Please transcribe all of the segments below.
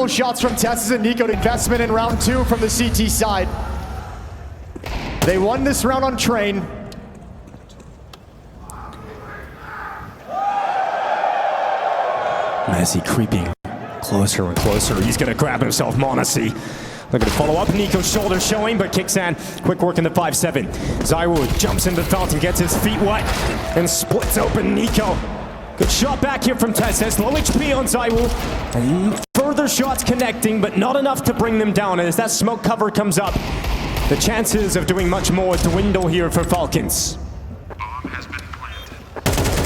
Beautiful shots from Tessis and Nico. Investment in round 2 from the CT side. They won this round on train. Messi creeping closer and closer. He's going to grab himself, Monasi. Looking to follow up. Nico's shoulder showing, but kicks in. Quick work in the 5-7. Zaiwu jumps into the fountain, gets his feet wet, and splits open Nico. Good shot back here from Tessis. Low HP on Zaiwu. And further shots connecting, but not enough to bring them down. And as that smoke cover comes up, the chances of doing much more dwindle here for Falcons.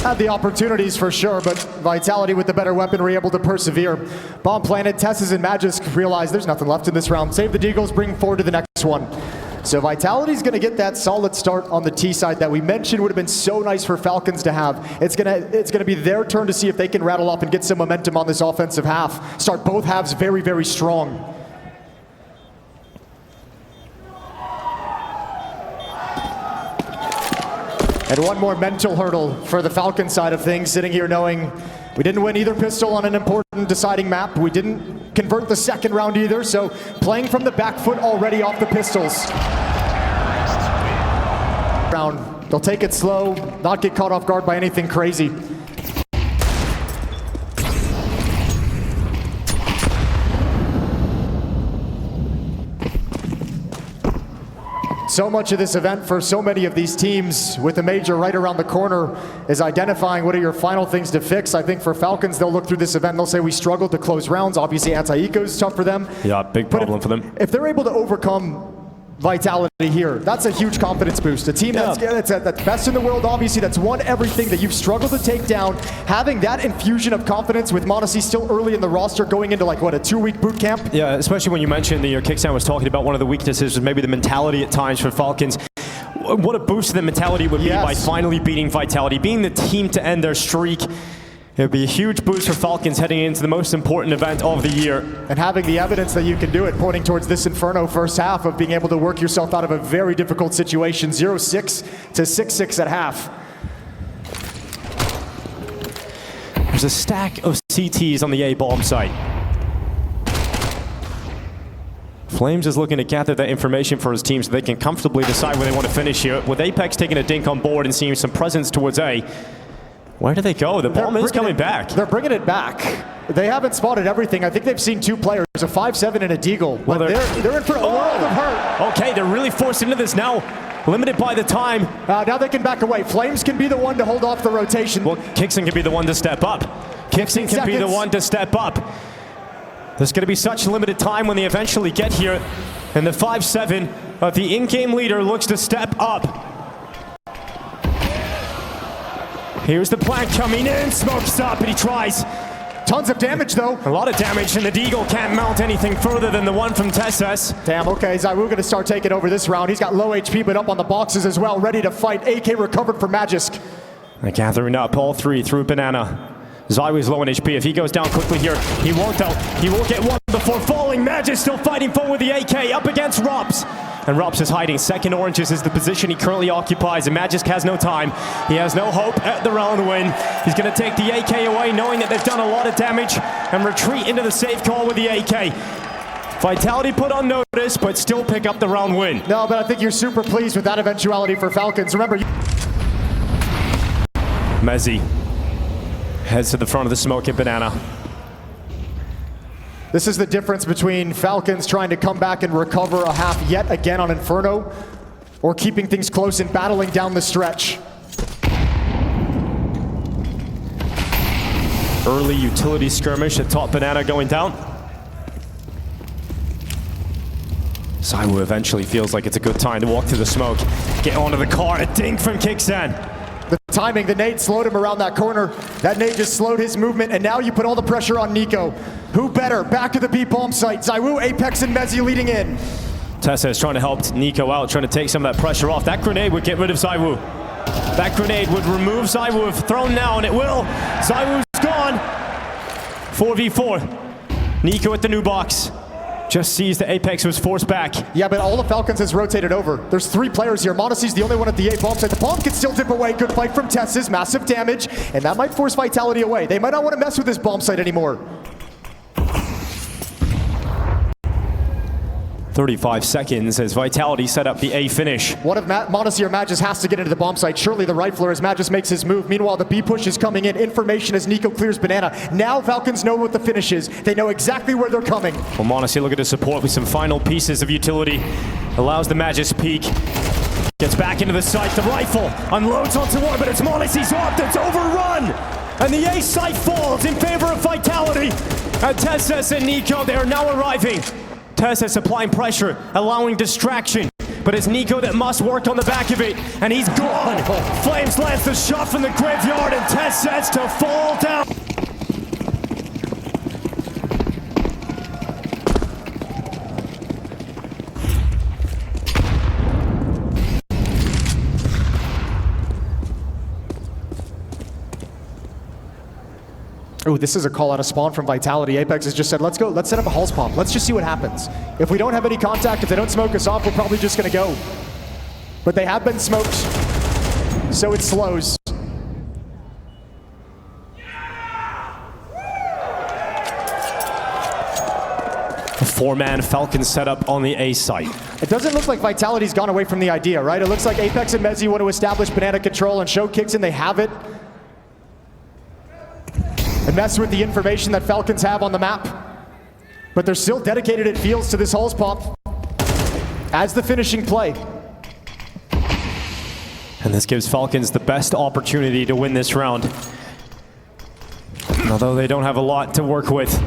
Had the opportunities for sure, but Vitality with the better weaponry able to persevere. Bomb planted, Tessis and Magisk realize there's nothing left in this round. Save the Deagles, bring forward to the next one. So Vitality's gonna get that solid start on the T side that we mentioned would have been so nice for Falcons to have. It's gonna be their turn to see if they can rattle up and get some momentum on this offensive half. Start both halves very, very strong. And one more mental hurdle for the Falcon side of things, sitting here knowing we didn't win either pistol on an important deciding map. We didn't convert the second round either, so playing from the back foot already off the pistols. They'll take it slow, not get caught off guard by anything crazy. So much of this event for so many of these teams with the major right around the corner is identifying what are your final things to fix. I think for Falcons, they'll look through this event and they'll say we struggled to close rounds. Obviously, anti-eco is tough for them. Yeah, big problem for them. If they're able to overcome Vitality here, that's a huge confidence boost. A team that's best in the world, obviously, that's won everything that you've struggled to take down. Having that infusion of confidence with Monasi still early in the roster going into like, what, a 2-week boot camp? Yeah, especially when you mentioned that Kickstand was talking about one of the weaknesses was maybe the mentality at times for Falcons. What a boost to the mentality would be by finally beating Vitality, being the team to end their streak. It would be a huge boost for Falcons heading into the most important event of the year. And having the evidence that you can do it, pointing towards this Inferno first half of being able to work yourself out of a very difficult situation. 0-6 to 6-6 at half. There's a stack of CTs on the A-bomb site. Flames is looking to gather that information for his team so they can comfortably decide where they want to finish here. With Apex taking a dink on board and seeing some presence towards A. Where do they go? The bomb is coming back. They're bringing it back. They haven't spotted everything. I think they've seen 2 players, a 5-7 and a Deagle. Well, they're in for a world of hurt. Okay, they're really forced into this now. Limited by the time. Now they can back away. Flames can be the one to hold off the rotation. Well, Kixon can be the one to step up. Kixon can be the one to step up. There's going to be such limited time when they eventually get here. And the 5-7, the in-game leader looks to step up. Here's the plan coming in, smokes up, and he tries. Tons of damage though. A lot of damage, and the Deagle can't mount anything further than the one from Tessis. Damn, okay, Zaiwu gonna start taking over this round. He's got low HP, but up on the boxes as well, ready to fight. AK recovered for Magisk. They're gathering up, all 3 through Banana. Zaiwu's low on HP. If he goes down quickly here, he won't out. He will get one before falling. Magisk still fighting forward with the AK, up against Rops. And Rops is hiding. Second Oranges is the position he currently occupies, and Magisk has no time. He has no hope at the round win. He's going to take the AK away, knowing that they've done a lot of damage, and retreat into the safe call with the AK. Vitality put on notice, but still pick up the round win. No, but I think you're super pleased with that eventuality for Falcons. Remember, Mezzi heads to the front of the smoking Banana. This is the difference between Falcons trying to come back and recover a half yet again on Inferno, or keeping things close and battling down the stretch. Early utility skirmish at top Banana going down. Zaiwu eventually feels like it's a good time to walk through the smoke. Get onto the car, a dink from Kicksan. The timing, the nade slowed him around that corner. That nade just slowed his movement, and now you put all the pressure on Nico. Who better? Back to the B-bomb site. Zaiwu, Apex, and Mezzi leading in. Tessa is trying to help Nico out, trying to take some of that pressure off. That grenade would get rid of Zaiwu. That grenade would remove Zaiwu if thrown now, and it will. Zaiwu's gone. 4v4. Nico at the new box. Just sees the Apex was forced back. Yeah, but all the Falcons has rotated over. There's 3 players here. Monasi's the only one at the A-bomb site. The bomb can still dip away. Good fight from Tessis. Massive damage. And that might force Vitality away. They might not want to mess with this bomb site anymore. 35 seconds as Vitality set up the A finish. One of Modesty or Magis has to get into the bomb site. Surely the rifler as Magis makes his move. Meanwhile, the B push is coming in. Information as Nico clears Banana. Now Falcons know what the finish is. They know exactly where they're coming. Well, Modesty looking to support with some final pieces of utility. Allows the Magis peek. Gets back into the site. The rifle unloads onto one, but it's Modesty's op that's overrun. And the A site falls in favor of Vitality. And Tessus and Nico, they are now arriving. Tessus applying pressure, allowing distraction. But it's Nico that must work on the back of it. And he's gone. Flames lands the shot from the graveyard and Tessus to fall down. Oh, this is a call out of spawn from Vitality. Apex has just said, let's go, let's set up a Hulse bomb. Let's just see what happens. If we don't have any contact, if they don't smoke us off, we're probably just gonna go. But they have been smoked, so it slows. A four-man Falcons set up on the A site. It doesn't look like Vitality's gone away from the idea, right? It looks like Apex and Mezzi want to establish Banana control and show kicks in, they have it. And mess with the information that Falcons have on the map. But they're still dedicated, it feels, to this Hulse pop as the finishing play. And this gives Falcons the best opportunity to win this round. And although they don't have a lot to work with,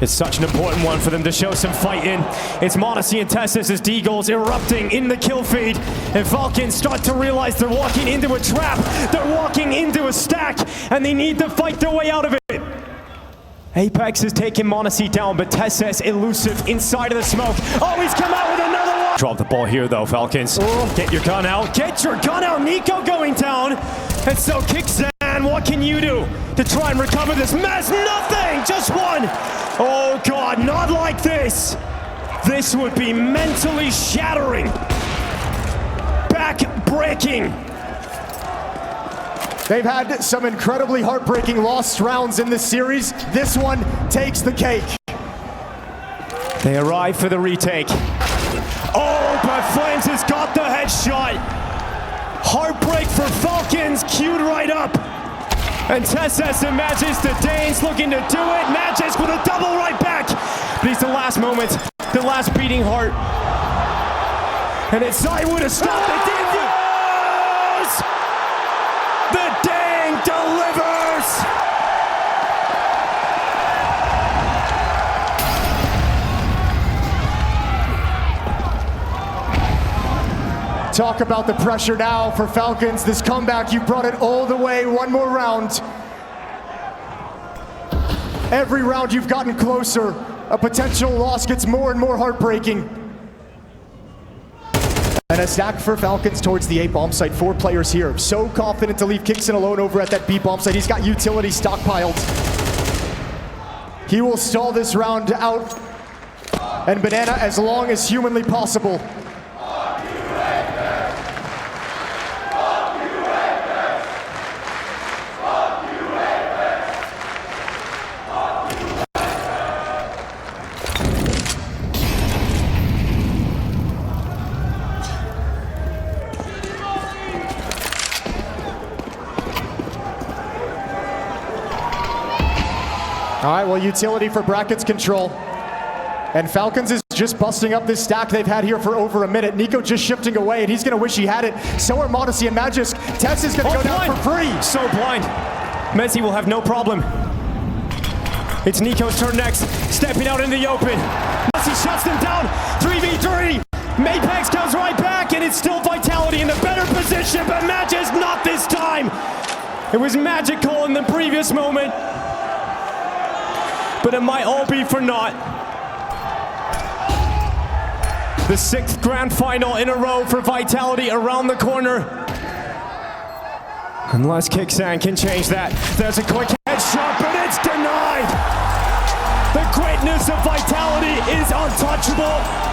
it's such an important one for them to show some fight in. It's Modesty and Tessus as D-Goals erupting in the kill feed. And Falcons start to realize they're walking into a trap. They're walking into a stack. And they need to fight their way out of it. Apex is taking Modesty down, but Tessus elusive inside of the smoke. Oh, he's come out with another one. Drop the ball here though, Falcons. Get your gun out. Get your gun out. Nico going down. And so Kicksan, what can you do to try and recover this mess? Nothing, just one. Oh God, not like this. This would be mentally shattering. Back-breaking. They've had some incredibly heartbreaking lost rounds in this series. This one takes the cake. They arrive for the retake. Oh, but Flames has got the headshot. Heartbreak for Falcons, queued right up. And Tessus and Magis, the Danes looking to do it. Magis with a double right back. But it's the last moment, the last beating heart. And it's I would have stopped it. The Dane delivers. Talk about the pressure now for Falcons. This comeback, you brought it all the way. One more round. Every round you've gotten closer. A potential loss gets more and more heartbreaking. And a stack for Falcons towards the A bomb site. 4 players here. So confident to leave Kicksan alone over at that B bomb site. He's got utility stockpiled. He will stall this round out. And Banana as long as humanly possible. All right, well, utility for brackets control. And Falcons is just busting up this stack they've had here for over a minute. Nico just shifting away, and he's going to wish he had it. So are Modesty and Magis. Tess is going to go down for free. So blind. Mezzi will have no problem. It's Nico's turn next. Stepping out in the open. Mezzi shuts them down. 3v3. Mapex comes right back, and it's still Vitality in the better position, but Magis not this time. It was magical in the previous moment. But it might all be for naught. The 6th grand final in a row for Vitality around the corner. Unless Kicksan can change that. There's a quick headshot, but it's denied. The greatness of Vitality is untouchable.